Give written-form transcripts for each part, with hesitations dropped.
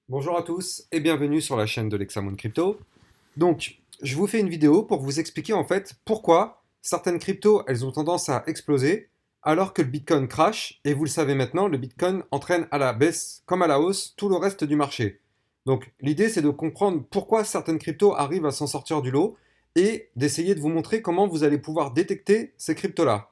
Bonjour à tous et bienvenue sur la chaîne de l'Hexamone Crypto. Donc, je vous fais une vidéo pour vous expliquer en fait pourquoi certaines cryptos elles ont tendance à exploser alors que le Bitcoin crash et vous le savez maintenant, le Bitcoin entraîne à la baisse comme à la hausse tout le reste du marché. Donc, l'idée c'est de comprendre pourquoi certaines cryptos arrivent à s'en sortir du lot et d'essayer de vous montrer comment vous allez pouvoir détecter ces cryptos-là.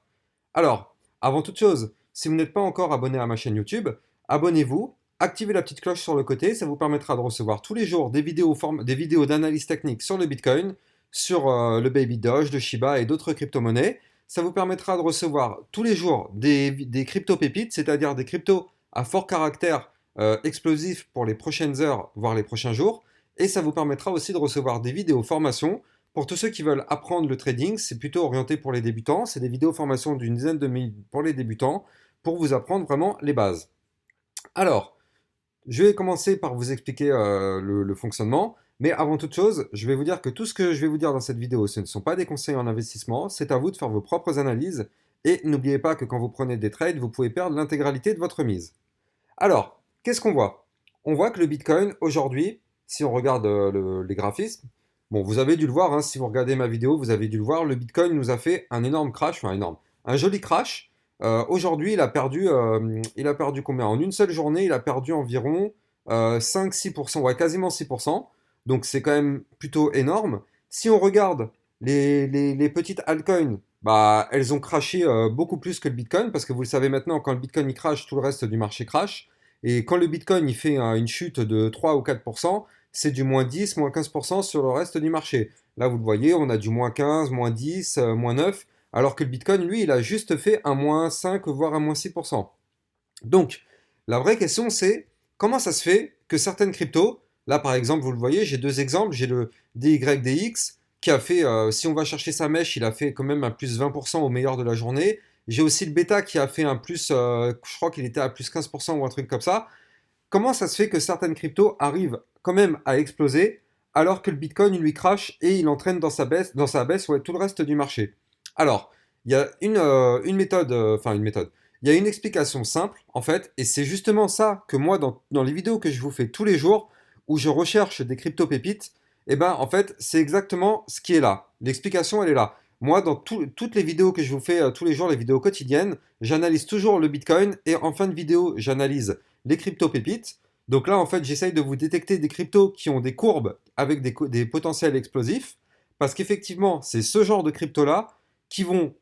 Alors, avant toute chose, si vous n'êtes pas encore abonné à ma chaîne YouTube, abonnez-vous, activez la petite cloche sur le côté, ça vous permettra de recevoir tous les jours des vidéos d'analyse technique sur le Bitcoin, sur le Baby Doge, de Shiba et d'autres crypto-monnaies. Ça vous permettra de recevoir tous les jours des crypto-pépites, c'est-à-dire des cryptos à fort caractère explosif pour les prochaines heures, voire les prochains jours. Et ça vous permettra aussi de recevoir des vidéos formations pour tous ceux qui veulent apprendre le trading, c'est plutôt orienté pour les débutants. C'est des vidéos formation d'une dizaine de minutes pour les débutants pour vous apprendre vraiment les bases. Alors, je vais commencer par vous expliquer le fonctionnement. Mais avant toute chose, je vais vous dire que tout ce que je vais vous dire dans cette vidéo, ce ne sont pas des conseils en investissement. C'est à vous de faire vos propres analyses. Et n'oubliez pas que quand vous prenez des trades, vous pouvez perdre l'intégralité de votre mise. Alors, qu'est-ce qu'on voit? On voit que le Bitcoin, aujourd'hui, si on regarde les graphismes, bon, vous avez dû le voir, hein, si vous regardez ma vidéo, vous avez dû le voir, le Bitcoin nous a fait un énorme crash, enfin énorme, un joli crash. Aujourd'hui, il a perdu combien? En une seule journée, il a perdu environ 5-6%, ouais, quasiment 6%. Donc c'est quand même plutôt énorme. Si on regarde les petites altcoins, bah, elles ont crashé beaucoup plus que le Bitcoin, parce que vous le savez maintenant, quand le Bitcoin il crash, tout le reste du marché crash. Et quand le Bitcoin il fait une chute de 3 ou 4%, c'est du moins 10, moins 15% sur le reste du marché. Là, vous le voyez, on a du moins 15, moins 10, moins 9, alors que le Bitcoin, lui, il a juste fait un moins 5, voire un moins 6%. Donc, la vraie question, c'est comment ça se fait que certaines cryptos, là par exemple, vous le voyez, j'ai deux exemples, j'ai le DYDX qui a fait, si on va chercher sa mèche, il a fait quand même un plus 20% au meilleur de la journée. J'ai aussi le bêta qui a fait un plus, je crois qu'il était à plus 15% ou un truc comme ça. Comment ça se fait que certaines cryptos arrivent quand même à exploser alors que le Bitcoin lui crash et il entraîne dans sa baisse ouais, tout le reste du marché? Alors, il y a une méthode, enfin une méthode. Il y a une explication simple en fait, et c'est justement ça que moi dans les vidéos que je vous fais tous les jours où je recherche des crypto pépites, et ben en fait c'est exactement ce qui est là. L'explication elle est là. Moi, toutes les vidéos que je vous fais tous les jours, les vidéos quotidiennes, j'analyse toujours le Bitcoin et en fin de vidéo, j'analyse les crypto pépites. Donc là, en fait, j'essaye de vous détecter des cryptos qui ont des courbes avec des potentiels explosifs, parce qu'effectivement, c'est ce genre de cryptos-là qui vont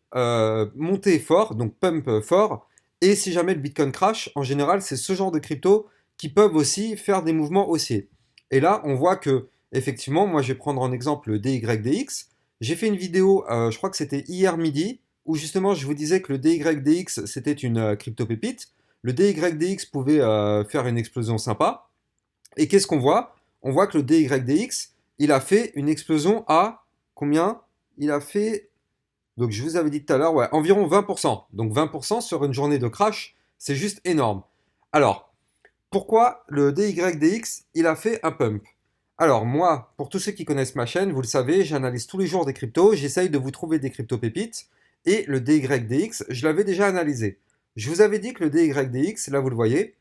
monter fort, donc pump fort, et si jamais le Bitcoin crash, en général, c'est ce genre de cryptos qui peuvent aussi faire des mouvements haussiers. Et là, on voit que, effectivement, moi, je vais prendre en exemple le DYDX. J'ai fait une vidéo, je crois que c'était hier midi, où justement, je vous disais que le DYDX, c'était une crypto pépite. Le DYDX pouvait faire une explosion sympa. Et qu'est-ce qu'on voit? On voit que le DYDX, il a fait une explosion à combien? Il a fait, donc je vous avais dit tout à l'heure, ouais, environ 20%. Donc 20% sur une journée de crash, c'est juste énorme. Alors, pourquoi le DYDX, il a fait un pump? Alors moi, pour tous ceux qui connaissent ma chaîne, vous le savez, j'analyse tous les jours des cryptos, j'essaye de vous trouver des cryptos pépites, et le DYDX, je l'avais déjà analysé. Je vous avais dit que le DYDX, là vous le voyez,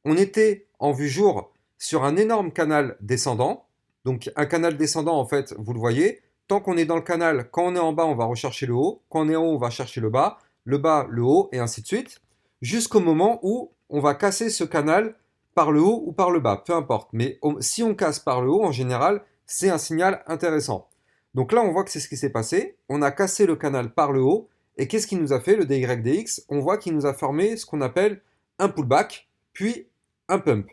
on était en vue jour sur un énorme canal descendant. Donc un canal descendant, en fait, vous le voyez, tant qu'on est dans le canal, quand on est en bas, on va rechercher le haut, quand on est en haut, on va chercher le bas, le haut, et ainsi de suite, jusqu'au moment où on va casser ce canal par le haut ou par le bas, peu importe. Mais si on casse par le haut, en général, c'est un signal intéressant. Donc là, on voit que c'est ce qui s'est passé. On a cassé le canal par le haut. Et qu'est-ce qu'il nous a fait, le DYDX? On voit qu'il nous a formé ce qu'on appelle un pullback, puis un pump.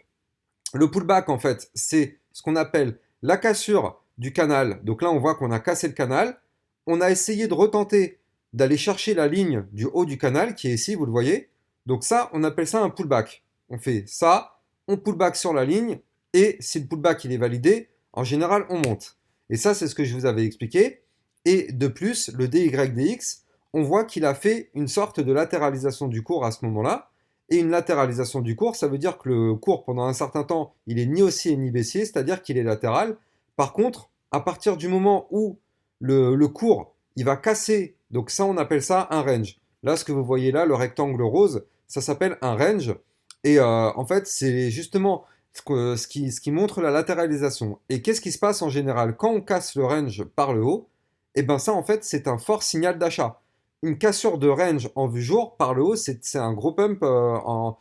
Le pullback, en fait, c'est ce qu'on appelle la cassure du canal. Donc là, on voit qu'on a cassé le canal. On a essayé de retenter d'aller chercher la ligne du haut du canal, qui est ici, vous le voyez. Donc ça, on appelle ça un pullback. On fait ça, on pullback sur la ligne, et si le pullback il est validé, en général, on monte. Et ça, c'est ce que je vous avais expliqué. Et de plus, le DYDX, on voit qu'il a fait une sorte de latéralisation du cours à ce moment-là. Et une latéralisation du cours, ça veut dire que le cours, pendant un certain temps, il est ni haussier ni baissier, c'est-à-dire qu'il est latéral. Par contre, à partir du moment où le cours, il va casser, donc ça, on appelle ça un range. Là, ce que vous voyez là, le rectangle rose, ça s'appelle un range. Et en fait, c'est justement, ce qui montre la latéralisation. Et qu'est-ce qui se passe en général quand on casse le range par le haut? Et bien ça, en fait, c'est un fort signal d'achat. Une cassure de range en vue jour par le haut, c'est un gros pump en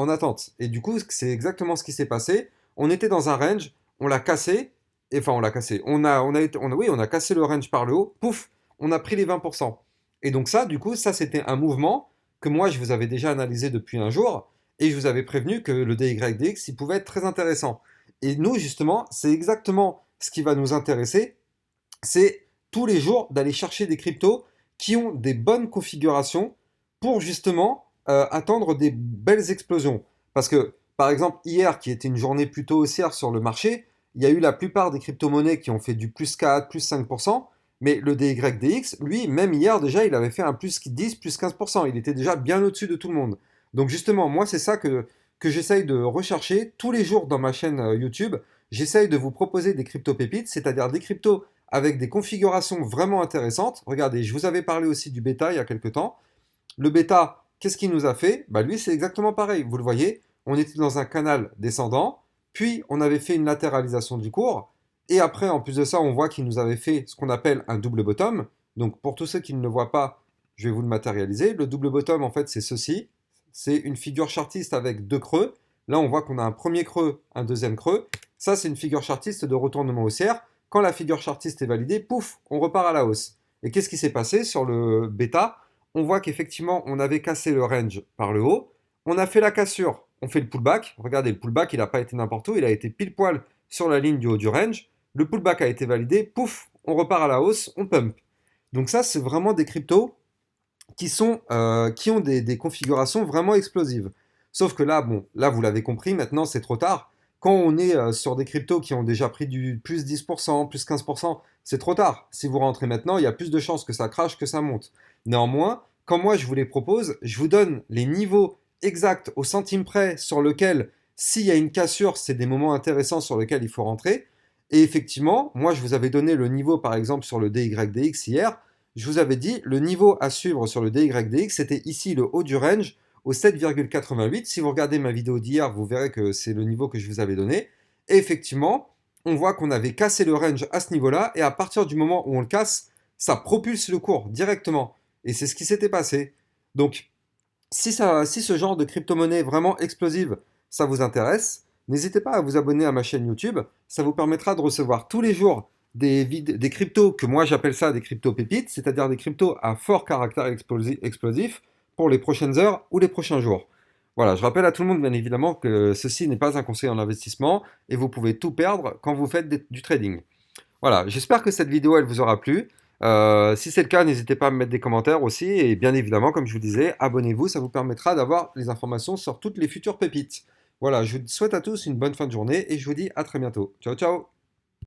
attente. Et du coup, c'est exactement ce qui s'est passé. On était dans un range, on l'a cassé, enfin on l'a cassé, oui, on a cassé le range par le haut, pouf, on a pris les 20%. Et donc ça, du coup, ça c'était un mouvement que moi je vous avais déjà analysé depuis un jour, et je vous avais prévenu que le DYDX, il pouvait être très intéressant. Et nous, justement, c'est exactement ce qui va nous intéresser, c'est tous les jours d'aller chercher des cryptos qui ont des bonnes configurations pour justement attendre des belles explosions. Parce que, par exemple, hier, qui était une journée plutôt haussière sur le marché, il y a eu la plupart des crypto-monnaies qui ont fait du plus 4, plus 5%, mais le DYDX, lui, même hier déjà, il avait fait un plus 10, plus 15%. Il était déjà bien au-dessus de tout le monde. Donc justement, moi, c'est ça que j'essaye de rechercher tous les jours dans ma chaîne YouTube. J'essaye de vous proposer des crypto-pépites, c'est-à-dire des cryptos avec des configurations vraiment intéressantes. Regardez, je vous avais parlé aussi du bêta il y a quelques temps. Le bêta, qu'est-ce qu'il nous a fait? Bah lui, c'est exactement pareil. Vous le voyez, on était dans un canal descendant, puis on avait fait une latéralisation du cours, et après, en plus de ça, on voit qu'il nous avait fait ce qu'on appelle un double bottom. Donc pour tous ceux qui ne le voient pas, je vais vous le matérialiser. Le double bottom, en fait, c'est ceci. C'est une figure chartiste avec deux creux. Là, on voit qu'on a un premier creux, un deuxième creux. Ça, c'est une figure chartiste de retournement haussière. Quand la figure chartiste est validée, pouf, on repart à la hausse. Et qu'est-ce qui s'est passé sur le bêta? On voit qu'effectivement, on avait cassé le range par le haut. On a fait la cassure, on fait le pullback. Regardez, le pullback, il n'a pas été n'importe où, il a été pile poil sur la ligne du haut du range. Le pullback a été validé, pouf, on repart à la hausse, on pump. Donc ça, c'est vraiment des cryptos qui ont des configurations vraiment explosives. Sauf que là, bon, là vous l'avez compris, maintenant c'est trop tard. Quand on est sur des cryptos qui ont déjà pris du plus 10%, plus 15%, c'est trop tard. Si vous rentrez maintenant, il y a plus de chances que ça crache que ça monte. Néanmoins, quand moi je vous les propose, je vous donne les niveaux exacts au centime près sur lequel, s'il y a une cassure, c'est des moments intéressants sur lesquels il faut rentrer. Et effectivement, moi je vous avais donné le niveau par exemple sur le DYDX hier. Je vous avais dit, le niveau à suivre sur le DYDX, c'était ici le haut du range au 7,88. Si vous regardez ma vidéo d'hier, vous verrez que c'est le niveau que je vous avais donné. Et effectivement, on voit qu'on avait cassé le range à ce niveau-là, et à partir du moment où on le casse, ça propulse le cours directement. Et c'est ce qui s'était passé. Donc, si ce genre de crypto-monnaie vraiment explosive, ça vous intéresse, n'hésitez pas à vous abonner à ma chaîne YouTube. Ça vous permettra de recevoir tous les jours des cryptos que moi j'appelle ça des cryptos pépites, c'est-à-dire des cryptos à fort caractère explosif pour les prochaines heures ou les prochains jours. Voilà, je rappelle à tout le monde bien évidemment que ceci n'est pas un conseil en investissement et vous pouvez tout perdre quand vous faites du trading. Voilà, j'espère que cette vidéo elle vous aura plu. Si c'est le cas, n'hésitez pas à me mettre des commentaires aussi. Et bien évidemment, comme je vous disais, abonnez-vous, ça vous permettra d'avoir les informations sur toutes les futures pépites. Voilà, je vous souhaite à tous une bonne fin de journée et je vous dis à très bientôt. Ciao, ciao!